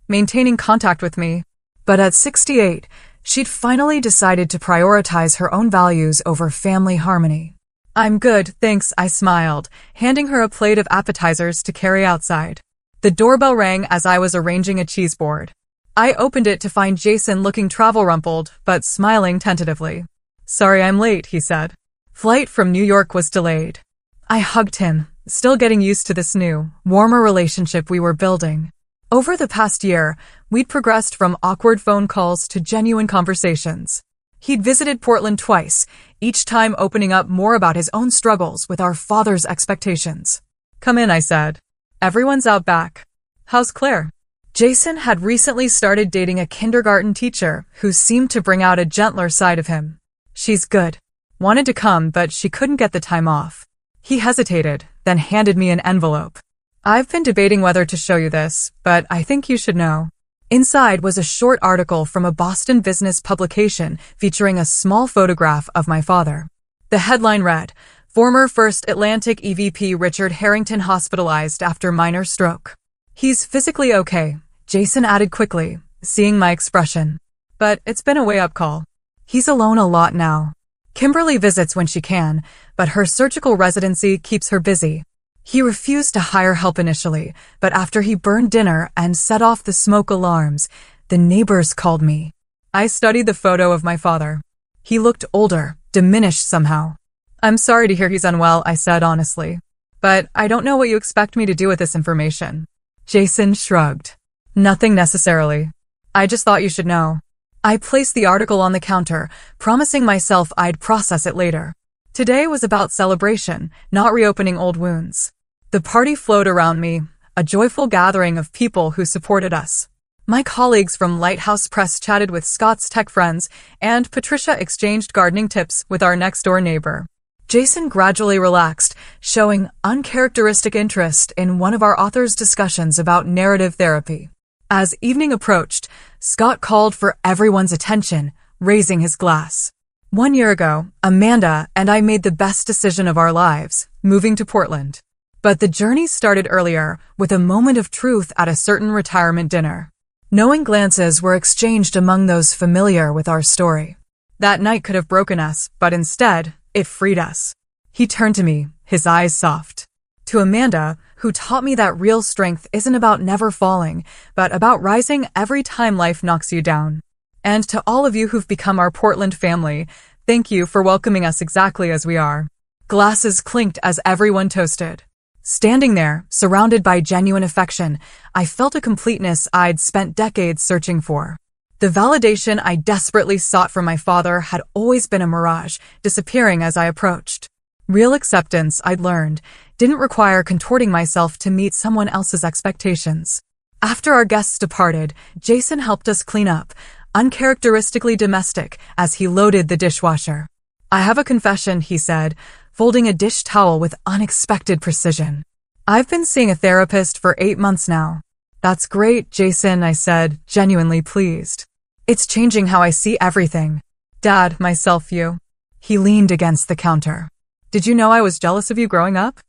maintaining contact with me. But at 68, she'd finally decided to prioritize her own values over family harmony. I'm good, thanks, I smiled, handing her a plate of appetizers to carry outside. The doorbell rang as I was arranging a cheese board. I opened it to find Jason looking travel-rumpled, but smiling tentatively. Sorry I'm late, he said. Flight from New York was delayed. I hugged him, still getting used to this new, warmer relationship we were building. Over the past year, we'd progressed from awkward phone calls to genuine conversations. He'd visited Portland twice, each time opening up more about his own struggles with our father's expectations. Come in, I said. Everyone's out back. How's Claire? Jason had recently started dating a kindergarten teacher who seemed to bring out a gentler side of him. She's good. Wanted to come, but she couldn't get the time off. He hesitated, then handed me an envelope. I've been debating whether to show you this, but I think you should know. Inside was a short article from a Boston business publication featuring a small photograph of my father. The headline read, Former First Atlantic EVP Richard Harrington hospitalized after minor stroke. He's physically okay, Jason added quickly, seeing my expression. But it's been a wake-up call. He's alone a lot now. Kimberly visits when she can, but her surgical residency keeps her busy. He refused to hire help initially, but after he burned dinner and set off the smoke alarms, the neighbors called me. I studied the photo of my father. He looked older, diminished somehow. I'm sorry to hear he's unwell, I said honestly. But I don't know what you expect me to do with this information. Jason shrugged. Nothing necessarily. I just thought you should know. I placed the article on the counter, promising myself I'd process it later. Today was about celebration, not reopening old wounds. The party flowed around me, a joyful gathering of people who supported us. My colleagues from Lighthouse Press chatted with Scott's tech friends, and Patricia exchanged gardening tips with our next-door neighbor. Jason gradually relaxed, showing uncharacteristic interest in one of our authors' discussions about narrative therapy. As evening approached, Scott called for everyone's attention, raising his glass. 1 year ago, Amanda and I made the best decision of our lives, moving to Portland. But the journey started earlier, with a moment of truth at a certain retirement dinner. Knowing glances were exchanged among those familiar with our story. That night could have broken us, but instead, it freed us. He turned to me, his eyes soft. To Amanda, who taught me that real strength isn't about never falling, but about rising every time life knocks you down. And to all of you who've become our Portland family, thank you for welcoming us exactly as we are. Glasses clinked as everyone toasted. Standing there, surrounded by genuine affection, I felt a completeness I'd spent decades searching for. The validation I desperately sought from my father had always been a mirage, disappearing as I approached. Real acceptance, I'd learned, didn't require contorting myself to meet someone else's expectations. After our guests departed, Jason helped us clean up, uncharacteristically domestic, as he loaded the dishwasher. I have a confession, he said, folding a dish towel with unexpected precision. I've been seeing a therapist for 8 months now. That's great, Jason, I said, genuinely pleased. It's changing how I see everything. Dad, myself, you. He leaned against the counter. Did you know I was jealous of you growing up?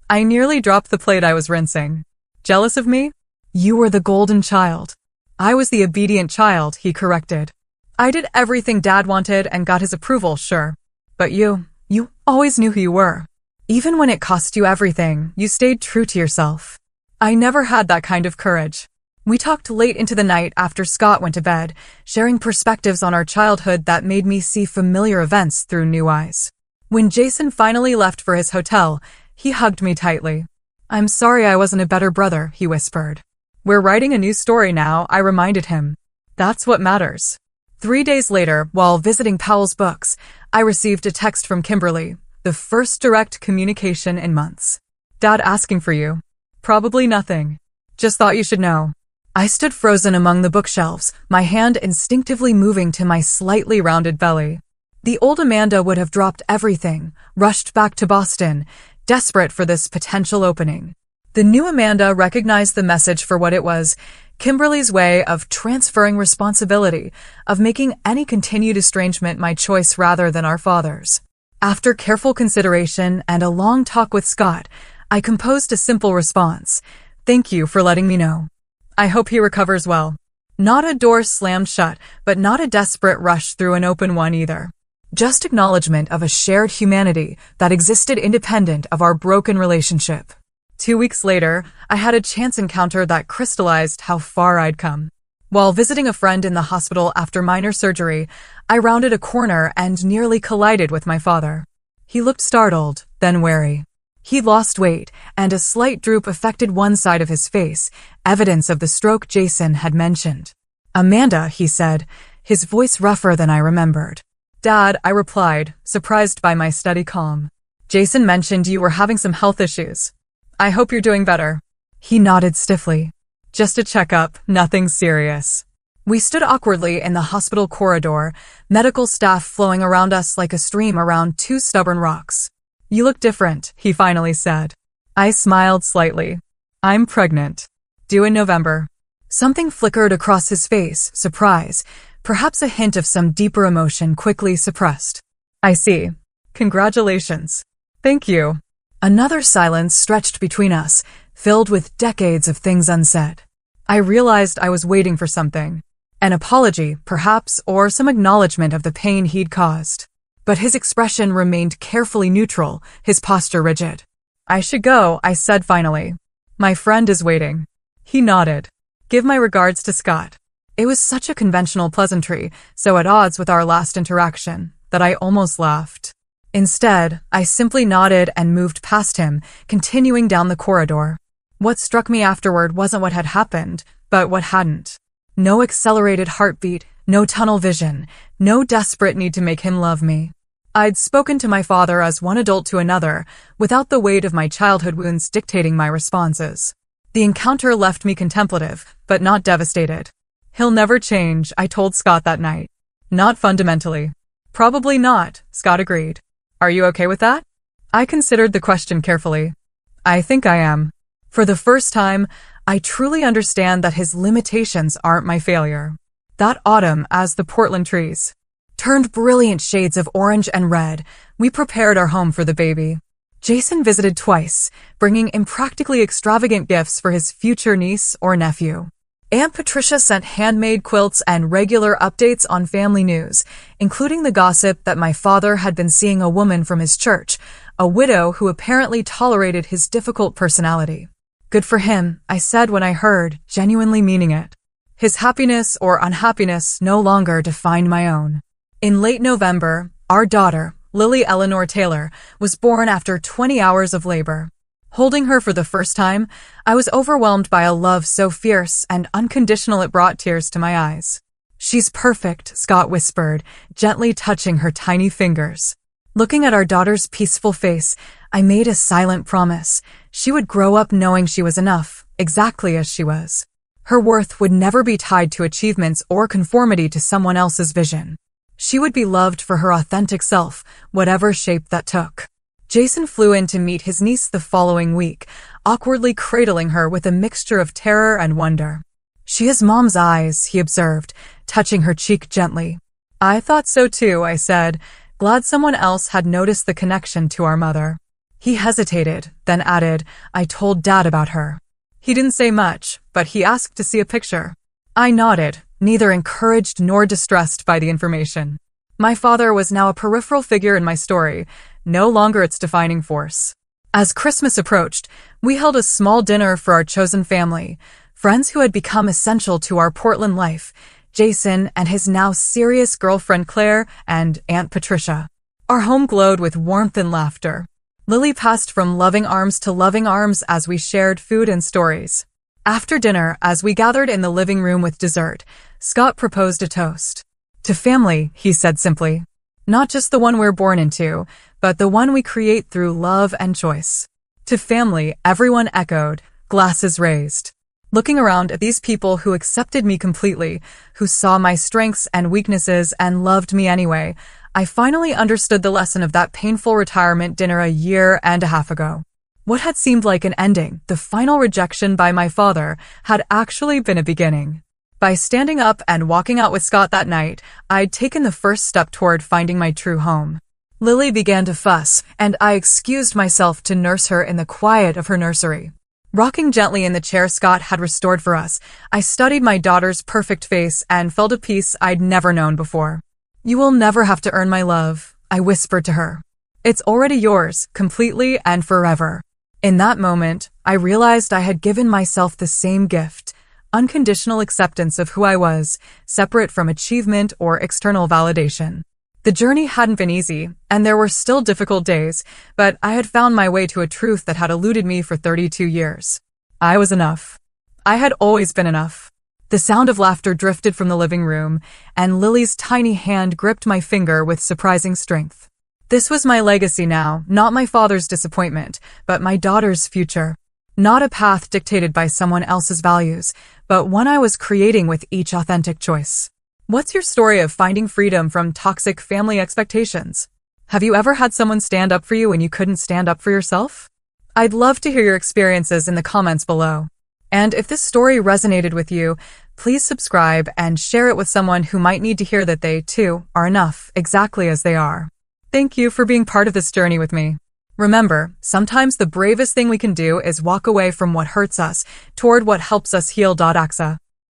I nearly dropped the plate I was rinsing. Jealous of me? You were the golden child. I was the obedient child, he corrected. I did everything Dad wanted and got his approval, sure. But you always knew who you were. Even when it cost you everything, you stayed true to yourself. I never had that kind of courage. We talked late into the night after Scott went to bed, sharing perspectives on our childhood that made me see familiar events through new eyes. When Jason finally left for his hotel, he hugged me tightly. I'm sorry I wasn't a better brother, he whispered. We're writing a new story now, I reminded him. That's what matters. 3 days later, while visiting Powell's Books, I received a text from Kimberly, the first direct communication in months. Dad asking for you. Probably nothing. Just thought you should know. I stood frozen among the bookshelves, my hand instinctively moving to my slightly rounded belly. The old Amanda would have dropped everything, rushed back to Boston, desperate for this potential opening. The new Amanda recognized the message for what it was, Kimberly's way of transferring responsibility, of making any continued estrangement my choice rather than our father's. After careful consideration and a long talk with Scott, I composed a simple response. Thank you for letting me know. I hope he recovers well. Not a door slammed shut, but not a desperate rush through an open one either. Just acknowledgement of a shared humanity that existed independent of our broken relationship. 2 weeks later, I had a chance encounter that crystallized how far I'd come. While visiting a friend in the hospital after minor surgery, I rounded a corner and nearly collided with my father. He looked startled, then wary. He'd lost weight, and a slight droop affected one side of his face, evidence of the stroke Jason had mentioned. "Amanda," he said, his voice rougher than I remembered. "Dad," I replied, surprised by my steady calm. "Jason mentioned you were having some health issues. I hope you're doing better." He nodded stiffly. "Just a checkup, nothing serious." We stood awkwardly in the hospital corridor, medical staff flowing around us like a stream around two stubborn rocks. "You look different," he finally said. I smiled slightly. "I'm pregnant. Due in November." Something flickered across his face, surprise, perhaps a hint of some deeper emotion quickly suppressed. "I see. Congratulations." "Thank you." Another silence stretched between us, filled with decades of things unsaid. I realized I was waiting for something. An apology, perhaps, or some acknowledgement of the pain he'd caused. But his expression remained carefully neutral, his posture rigid. "I should go," I said finally. "My friend is waiting." He nodded. "Give my regards to Scott." It was such a conventional pleasantry, so at odds with our last interaction, that I almost laughed. Instead, I simply nodded and moved past him, continuing down the corridor. What struck me afterward wasn't what had happened, but what hadn't. No accelerated heartbeat, no tunnel vision, no desperate need to make him love me. I'd spoken to my father as one adult to another, without the weight of my childhood wounds dictating my responses. The encounter left me contemplative, but not devastated. "He'll never change," I told Scott that night. "Not fundamentally." "Probably not," Scott agreed. "Are you okay with that?" I considered the question carefully. "I think I am. For the first time, I truly understand that his limitations aren't my failure." That autumn, as the Portland trees turned brilliant shades of orange and red, we prepared our home for the baby. Jason visited twice, bringing impractically extravagant gifts for his future niece or nephew. Aunt Patricia sent handmade quilts and regular updates on family news, including the gossip that my father had been seeing a woman from his church, a widow who apparently tolerated his difficult personality. "Good for him," I said when I heard, genuinely meaning it. His happiness or unhappiness no longer defined my own. In late November, our daughter, Lily Eleanor Taylor, was born after 20 hours of labor. Holding her for the first time, I was overwhelmed by a love so fierce and unconditional it brought tears to my eyes. "She's perfect," Scott whispered, gently touching her tiny fingers. Looking at our daughter's peaceful face, I made a silent promise. She would grow up knowing she was enough, exactly as she was. Her worth would never be tied to achievements or conformity to someone else's vision. She would be loved for her authentic self, whatever shape that took. Jason flew in to meet his niece the following week, awkwardly cradling her with a mixture of terror and wonder. "She has Mom's eyes," he observed, touching her cheek gently. "I thought so too," I said, glad someone else had noticed the connection to our mother. He hesitated, then added, "I told Dad about her." He didn't say much, but he asked to see a picture. I nodded, neither encouraged nor distressed by the information. My father was now a peripheral figure in my story, no longer its defining force. As Christmas approached, we held a small dinner for our chosen family, friends who had become essential to our Portland life, Jason and his now serious girlfriend Claire and Aunt Patricia. Our home glowed with warmth and laughter. Lily passed from loving arms to loving arms as we shared food and stories. After dinner, as we gathered in the living room with dessert, Scott proposed a toast. "To family," he said simply. "Not just the one we're born into, but the one we create through love and choice." "To family," everyone echoed, glasses raised. Looking around at these people who accepted me completely, who saw my strengths and weaknesses and loved me anyway, I finally understood the lesson of that painful retirement dinner a year and a half ago. What had seemed like an ending, the final rejection by my father, had actually been a beginning. By standing up and walking out with Scott that night, I'd taken the first step toward finding my true home. Lily began to fuss, and I excused myself to nurse her in the quiet of her nursery. Rocking gently in the chair Scott had restored for us, I studied my daughter's perfect face and felt a peace I'd never known before. You will never have to earn my love, I whispered to her. It's already yours, completely and forever. In that moment, I realized I had given myself the same gift, unconditional acceptance of who I was, separate from achievement or external validation. The journey hadn't been easy, and there were still difficult days, but I had found my way to a truth that had eluded me for 32 years. I was enough. I had always been enough. The sound of laughter drifted from the living room, and Lily's tiny hand gripped my finger with surprising strength. This was my legacy now, not my father's disappointment, but my daughter's future. Not a path dictated by someone else's values, but one I was creating with each authentic choice. What's your story of finding freedom from toxic family expectations? Have you ever had someone stand up for you when you couldn't stand up for yourself? I'd love to hear your experiences in the comments below. And if this story resonated with you, please subscribe and share it with someone who might need to hear that they, too, are enough, exactly as they are. Thank you for being part of this journey with me. Remember, sometimes the bravest thing we can do is walk away from what hurts us toward what helps us heal. Axa.